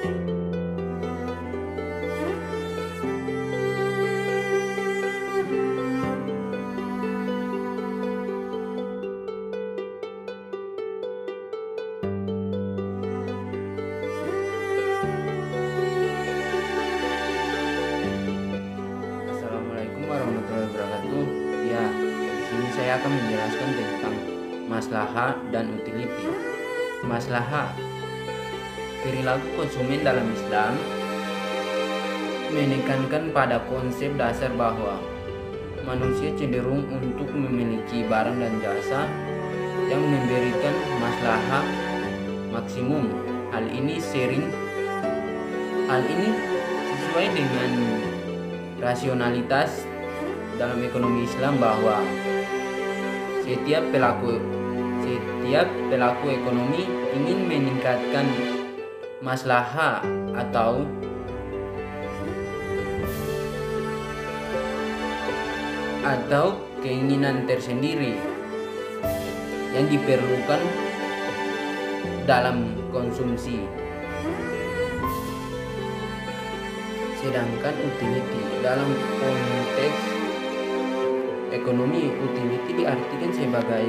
Assalamualaikum warahmatullahi wabarakatuh. Ya, di sini saya akan menjelaskan tentang maslahah dan utility. Maslahah, perilaku konsumen dalam Islam menekankan pada konsep dasar bahwa manusia cenderung untuk memiliki barang dan jasa yang memberikan maslahah maksimum. Hal ini sesuai dengan rasionalitas dalam ekonomi Islam bahwa setiap pelaku ekonomi ingin meningkatkan maslahah atau keinginan tersendiri yang diperlukan dalam konsumsi. Sedangkan utility dalam konteks ekonomi, utility diartikan sebagai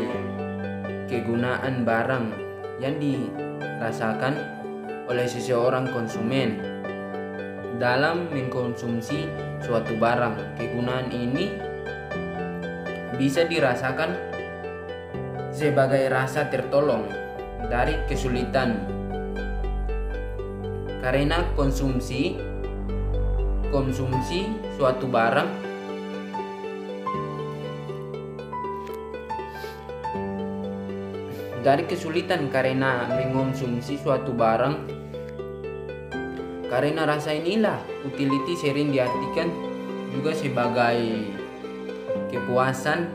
kegunaan barang yang dirasakan oleh seseorang konsumen dalam mengkonsumsi suatu barang. Kegunaan ini bisa dirasakan sebagai rasa tertolong dari kesulitan karena konsumsi suatu barang karena mengonsumsi suatu barang. Karena rasa inilah utility sering diartikan juga sebagai kepuasan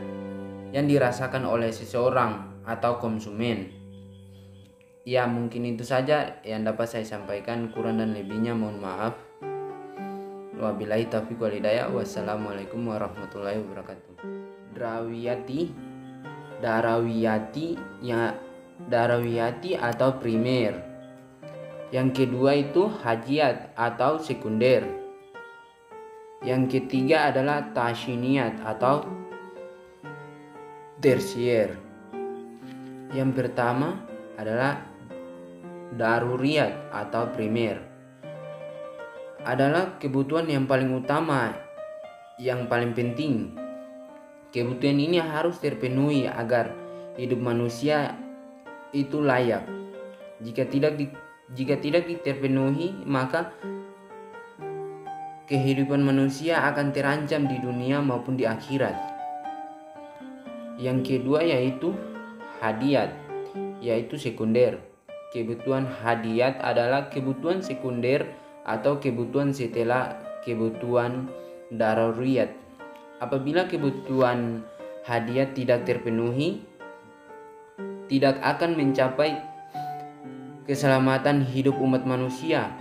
yang dirasakan oleh seseorang atau konsumen. Ya, mungkin itu saja yang dapat saya sampaikan. Kurang dan lebihnya mohon maaf. Wabillahi taufiq wal hidayah. Wassalamualaikum warahmatullahi wabarakatuh. Darawiyati atau primer. Yang kedua itu hajiyat atau sekunder. Yang ketiga adalah tashiniyat atau tersier. Yang pertama adalah daruriyat atau primer. Adalah kebutuhan yang paling utama, yang paling penting. Kebutuhan ini harus terpenuhi agar hidup manusia itu layak. Jika tidak terpenuhi, maka kehidupan manusia akan terancam di dunia maupun di akhirat. Yang kedua yaitu hadiyat, yaitu sekunder. Kebutuhan hadiyat adalah kebutuhan sekunder atau kebutuhan setelah kebutuhan daruriyat. Apabila kebutuhan hadiyat tidak terpenuhi, tidak akan mencapai keselamatan hidup umat manusia.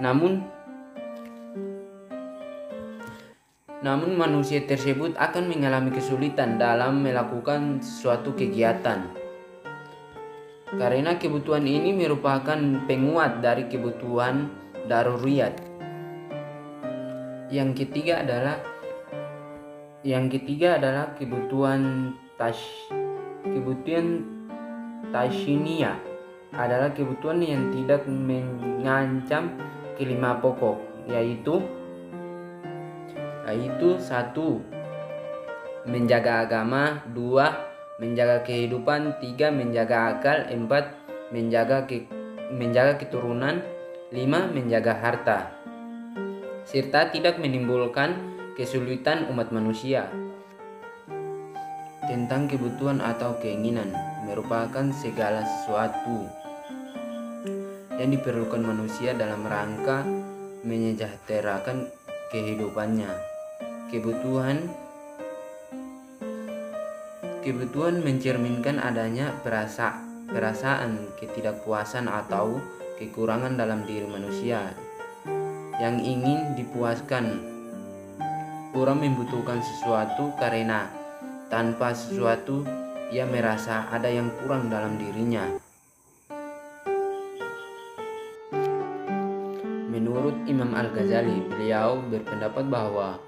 Namun manusia tersebut akan mengalami kesulitan dalam melakukan suatu kegiatan. Karena kebutuhan ini merupakan penguat dari kebutuhan daruriyat. Yang ketiga adalah kebutuhan tashinia, adalah kebutuhan yang tidak mengancam kelima pokok, yaitu 1. Menjaga agama, 2. Menjaga kehidupan, 3. Menjaga akal, 4. Menjaga keturunan, 5. Menjaga harta, serta tidak menimbulkan kesulitan umat manusia. Tentang kebutuhan atau keinginan merupakan segala sesuatu yang diperlukan manusia dalam rangka menyejahterakan kehidupannya. Kebutuhan mencerminkan adanya perasaan ketidakpuasan atau kekurangan dalam diri manusia yang ingin dipuaskan. Orang membutuhkan sesuatu karena tanpa sesuatu ia merasa ada yang kurang dalam dirinya. Menurut Imam Al-Ghazali, beliau berpendapat bahwa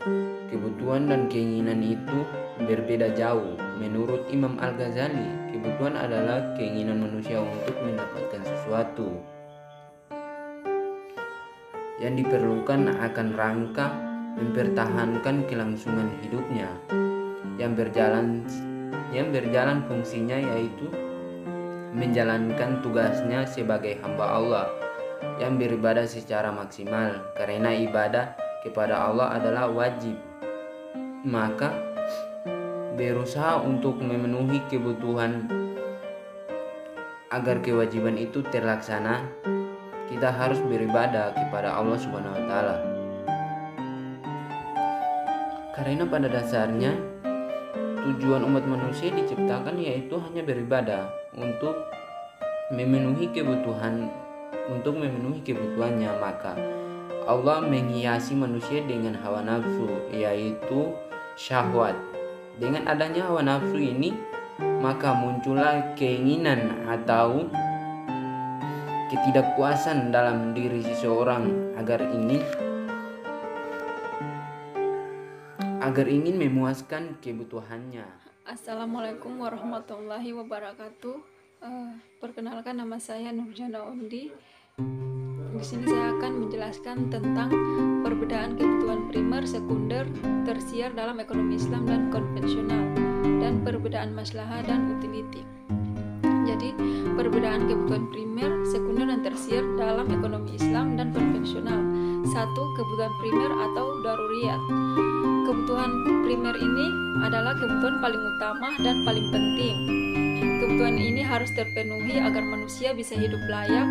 kebutuhan dan keinginan itu berbeda jauh. Menurut Imam Al-Ghazali, kebutuhan adalah keinginan manusia untuk mendapatkan sesuatu yang diperlukan akan rangka mempertahankan kelangsungan hidupnya yang berjalan fungsinya, yaitu menjalankan tugasnya sebagai hamba Allah yang beribadah secara maksimal, karena ibadah kepada Allah adalah wajib. Maka berusaha untuk memenuhi kebutuhan agar kewajiban itu terlaksana, kita harus beribadah kepada Allah Subhanahu wa taala. Karena pada dasarnya tujuan umat manusia diciptakan yaitu hanya beribadah untuk memenuhi kebutuhannya. Maka Allah menghiasi manusia dengan hawa nafsu, yaitu syahwat. Dengan adanya hawa nafsu ini, maka muncullah keinginan atau ketidakpuasan dalam diri seseorang agar ingin memuaskan kebutuhannya. Assalamualaikum warahmatullahi wabarakatuh. Perkenalkan, nama saya Nurjana Omdi. Di sini saya akan menjelaskan tentang perbedaan kebutuhan primer, sekunder, tersier dalam ekonomi Islam dan konvensional, dan perbedaan maslahah dan utility. Jadi, perbedaan kebutuhan primer, sekunder, dan tersier dalam ekonomi Islam dan konvensional. 1. Kebutuhan primer atau daruriyat. Kebutuhan primer ini adalah kebutuhan paling utama dan paling penting. Kebutuhan ini harus terpenuhi agar manusia bisa hidup layak.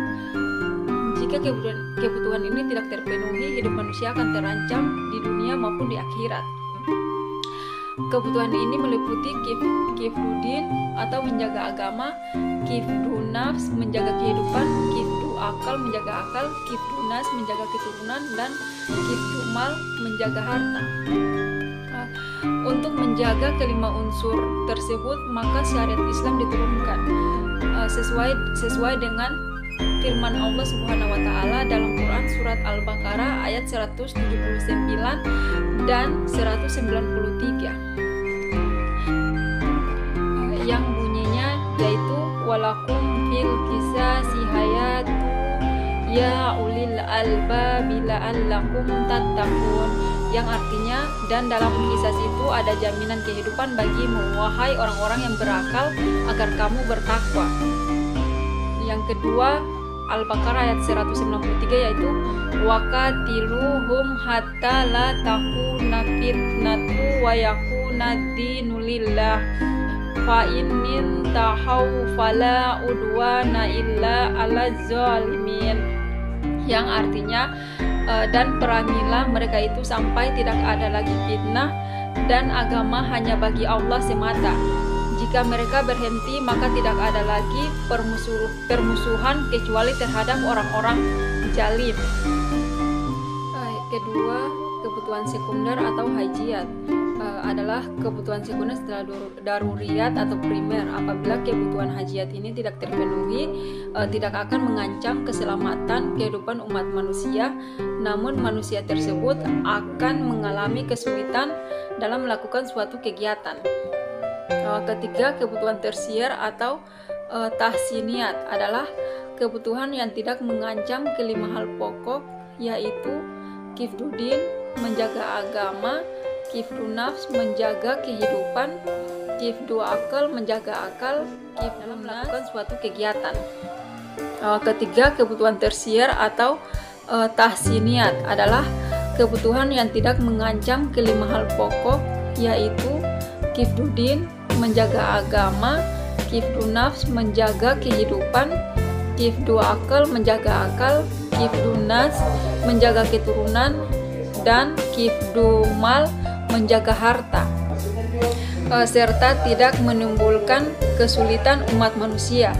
Jika kebutuhan ini tidak terpenuhi, hidup manusia akan terancam di dunia maupun di akhirat. Kebutuhan ini meliputi kifdudin atau menjaga agama, kifdu nafs menjaga kehidupan, kifdu akal menjaga akal, kifdu nas menjaga keturunan, dan kifdu mal menjaga harta. Untuk menjaga kelima unsur tersebut, maka syariat Islam diturunkan sesuai dengan firman Allah Subhanahu wa taala dalam Quran surat Al-Baqarah ayat 179 dan 193 yang bunyinya yaitu walakum fil qisasi hayatu ya ulil albabi la'allakum tattaqun, yang artinya, dan dalam kisah itu ada jaminan kehidupan bagimu, wahai orang-orang yang berakal, agar kamu bertakwa. Yang kedua, Al-Baqarah ayat 193 yaitu waqatiluhum hatta la takuna fitnatu wa yakuna dinu lillah fa in tahaw fala udwana illa 'alaz zalimin, yang artinya dan perangilah mereka itu sampai tidak ada lagi fitnah dan agama hanya bagi Allah semata. Jika mereka berhenti, maka tidak ada lagi permusuhan kecuali terhadap orang-orang zalim. Kedua, kebutuhan sekunder atau hajiyat adalah kebutuhan sekunder setelah daruriyat atau primer. Apabila kebutuhan hajiyat ini tidak terpenuhi, tidak akan mengancam keselamatan kehidupan umat manusia, namun manusia tersebut akan mengalami kesulitan dalam melakukan suatu kegiatan. Ketiga, kebutuhan tersier atau tahsiniat adalah kebutuhan yang tidak mengancam kelima hal pokok, yaitu kifdudin menjaga agama, kifdu nafs menjaga kehidupan, kifdu akal menjaga akal, dalam melakukan suatu kegiatan. Ketiga, kebutuhan tersier atau tahsiniat adalah kebutuhan yang tidak mengancam kelima hal pokok, yaitu kifdudin menjaga agama, kifdu nafs menjaga kehidupan, kifdu akal menjaga akal, kifdu nas menjaga keturunan, dan kifdu mal menjaga harta, serta tidak menimbulkan kesulitan umat manusia.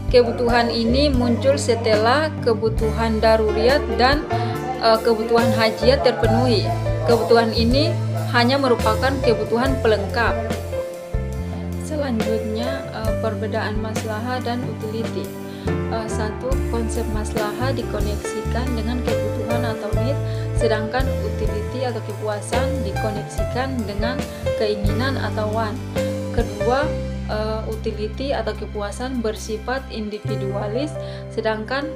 Kebutuhan ini muncul setelah kebutuhan daruriyat dan kebutuhan hajiyat terpenuhi. Kebutuhan ini hanya merupakan kebutuhan pelengkap. Selanjutnya, perbedaan maslahah dan utility. Satu, konsep maslahah dikoneksikan dengan kebutuhan atau need, sedangkan utility atau kepuasan dikoneksikan dengan keinginan atau want. Kedua, utility atau kepuasan bersifat individualis, sedangkan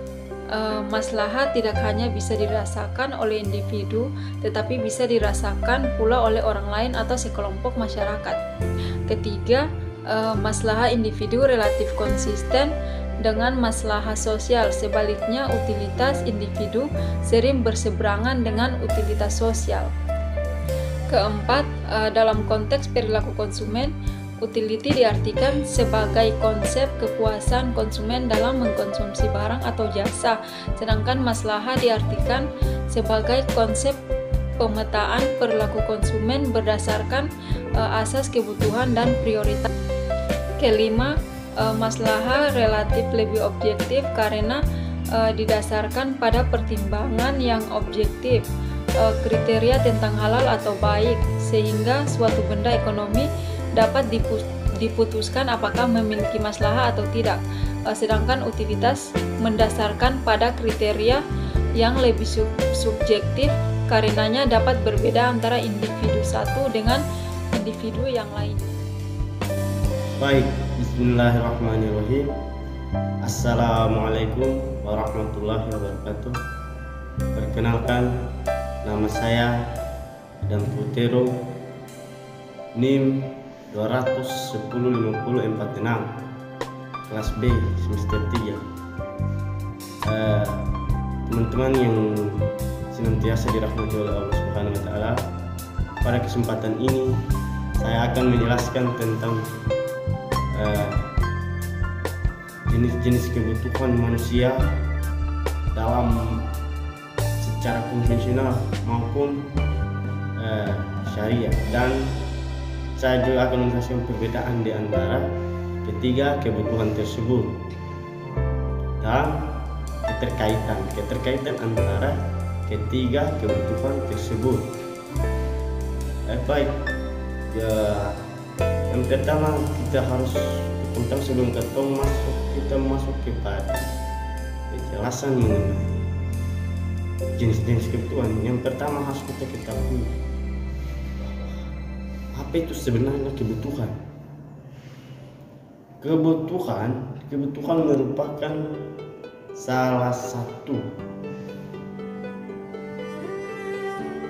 maslahat tidak hanya bisa dirasakan oleh individu, tetapi bisa dirasakan pula oleh orang lain atau sekelompok masyarakat. Ketiga, maslahat individu relatif konsisten dengan maslahat sosial. Sebaliknya, utilitas individu sering berseberangan dengan utilitas sosial. Keempat, dalam konteks perilaku konsumen, utility diartikan sebagai konsep kepuasan konsumen dalam mengkonsumsi barang atau jasa, sedangkan maslahah diartikan sebagai konsep pemetaan perilaku konsumen berdasarkan asas kebutuhan dan prioritas. Kelima, maslahah relatif lebih objektif karena didasarkan pada pertimbangan yang objektif, kriteria tentang halal atau baik, sehingga suatu benda ekonomi dapat diputuskan apakah memiliki maslahah atau tidak. Sedangkan utilitas mendasarkan pada kriteria yang lebih subjektif, karenanya dapat berbeda antara individu satu dengan individu yang lain. Baik, bismillahirrahmanirrahim. Assalamualaikum warahmatullahi wabarakatuh. Perkenalkan, nama saya Adam Putero, NIM 2105046, kelas B semester 3. Teman-teman yang senantiasa dirahmati oleh Allah Subhanahu wa taala, pada kesempatan ini saya akan menjelaskan tentang jenis-jenis kebutuhan manusia dalam secara konvensional maupun syariah, dan saya juga akan menjelaskan perbedaan di antara ketiga kebutuhan tersebut dan keterkaitan antara ketiga kebutuhan tersebut. Baik, yang pertama kita harus tentang sebelum kita masuk kepada penjelasan mengenai jenis-jenis kebutuhan. Yang pertama harus kita ketahui apa itu sebenarnya kebutuhan. Kebutuhan merupakan salah satu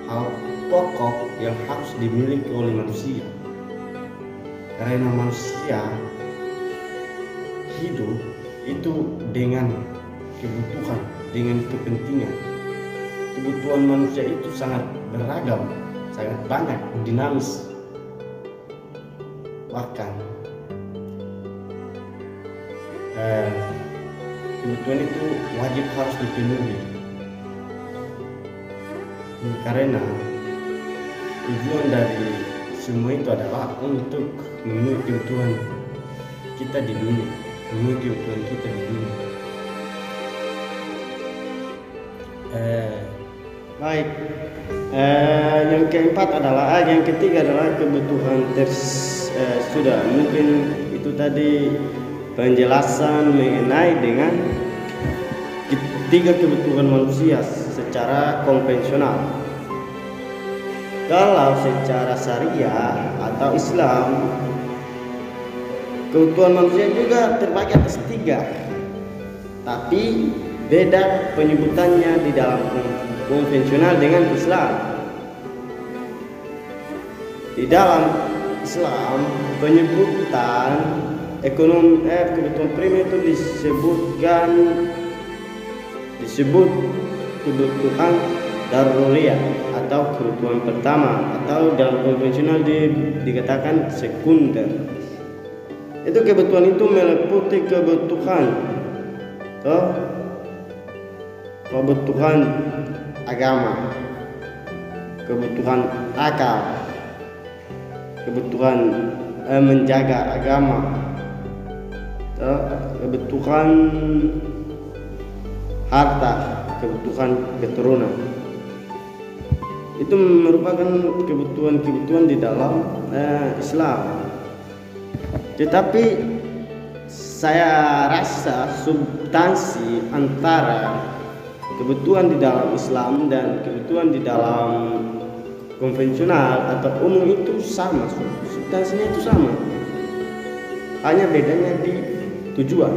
hal pokok yang harus dimiliki oleh manusia, karena manusia hidup itu dengan kebutuhan, dengan kepentingan. Kebutuhan manusia itu sangat beragam, sangat banyak, dinamis. Bahkan kebutuhan itu wajib harus dipenuhi, karena tujuan dari semua itu adalah untuk memenuhi kebutuhan kita di dunia, Baik, yang ketiga adalah kebutuhan sudah mungkin itu tadi penjelasan mengenai dengan ketiga kebutuhan manusia secara konvensional. Kalau secara syariah atau Islam, kebutuhan manusia juga terbagi atas tiga, tapi beda penyebutannya di dalam konvensional dengan Islam. Di dalam Islam, penyebutan kebutuhan primer itu disebut kebutuhan daruriyah atau kebutuhan pertama, atau dalam konvensional dikatakan sekunder. Itu kebutuhan itu meliputi kebutuhan agama, kebutuhan akal, kebutuhan menjaga agama, kebutuhan harta, kebutuhan keturunan. Itu merupakan kebutuhan di dalam Islam. Tetapi saya rasa substansi antara kebutuhan di dalam Islam dan kebutuhan di dalam konvensional atau umum itu sama, substansinya itu sama, hanya bedanya di tujuan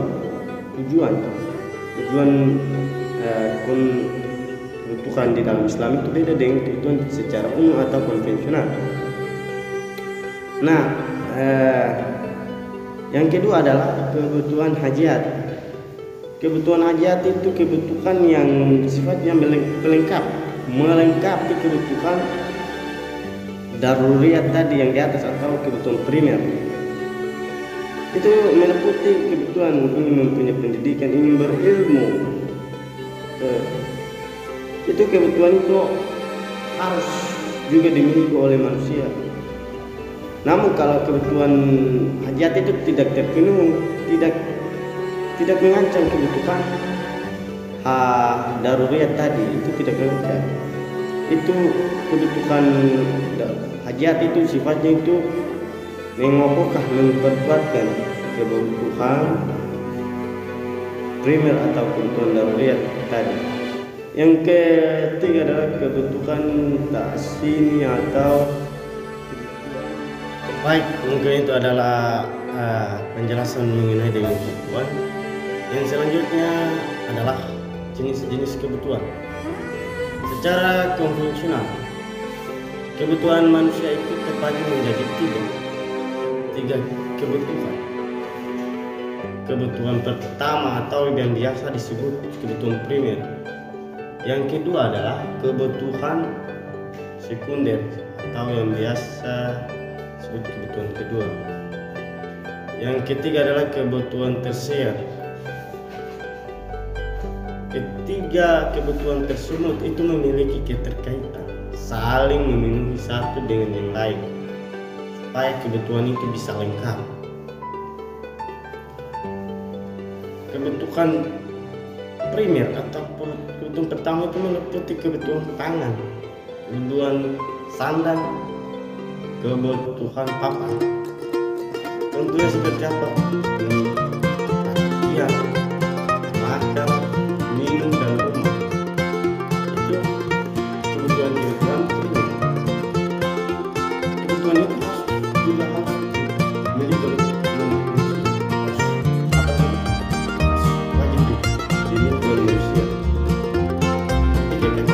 kebutuhan di dalam Islam itu beda dengan kebutuhan secara umum atau konvensional. Nah, yang kedua adalah kebutuhan hajat. Kebutuhan hajat itu kebutuhan yang sifatnya melengkapi kebutuhan daruriyat tadi yang di atas atau kebutuhan primer. Itu meliputi kebutuhan ingin mempunyai pendidikan, ingin berilmu. Itu kebutuhan itu harus juga dimiliki oleh manusia. Namun kalau kebutuhan hajat itu tidak terpenuhi, tidak mengancam kebutuhan daruriyat tadi, itu tidak mengancam. Itu kebutuhan hajat itu sifatnya itu mengokohkan, memperkuatkan kebutuhan primer atau kebutuhan daruriyat tadi. Yang ketiga adalah kebutuhan tasini atau baik, mungkin itu adalah penjelasan mengenai dengan kebutuhan. Yang selanjutnya adalah jenis-jenis kebutuhan. Secara konvensional, kebutuhan manusia itu terbagi menjadi tiga kebutuhan. Kebutuhan pertama atau yang biasa disebut kebutuhan primer. Yang kedua adalah kebutuhan sekunder atau yang biasa disebut kebutuhan kedua. Yang ketiga adalah kebutuhan tersier. Ketiga kebutuhan tersebut itu memiliki keterkaitan, saling memenuhi satu dengan yang lain supaya kebutuhan itu bisa lengkap. Kebutuhan primer atau kebutuhan pertama itu meliputi kebutuhan pangan, kebutuhan sandang, kebutuhan papan. Tentunya seperti apa? Pakaian, makan, minum, dan rumah. Itu kebutuhan primer. Kebutuhan itu juga harus memiliki wajib dimiliki oleh manusia. Ketiga